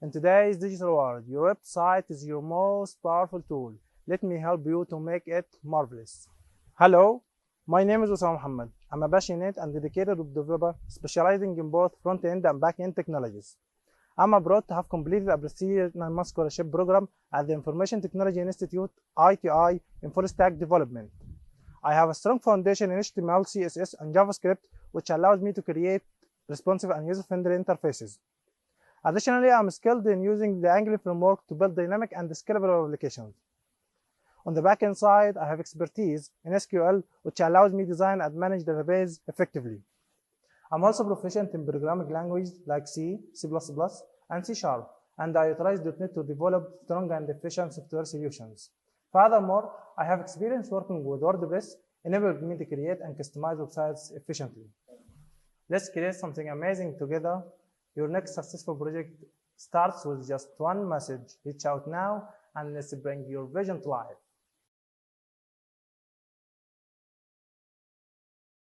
In today's digital world, your website is your most powerful tool. Let me help you to make it marvelous. Hello, my name is Osama-Muhammad. I'm a passionate and dedicated web developer specializing in both front-end and back-end technologies. I'm proud to have completed a prestigious 9-month scholarship program at the Information Technology Institute (ITI) in full stack development. I have a strong foundation in HTML, CSS, and JavaScript, which allows me to create responsive and user-friendly interfaces. Additionally, I'm skilled in using the Angular framework to build dynamic and scalable applications. On the backend side, I have expertise in SQL, which allows me to design and manage databases effectively. I'm also proficient in programming languages like C, C++, and C#, and I utilize .NET to develop strong and efficient software solutions. Furthermore, I have experience working with WordPress, enabling me to create and customize websites efficiently. Let's create something amazing together. Your next successful project starts with just one message. Reach out now and let's bring your vision to life.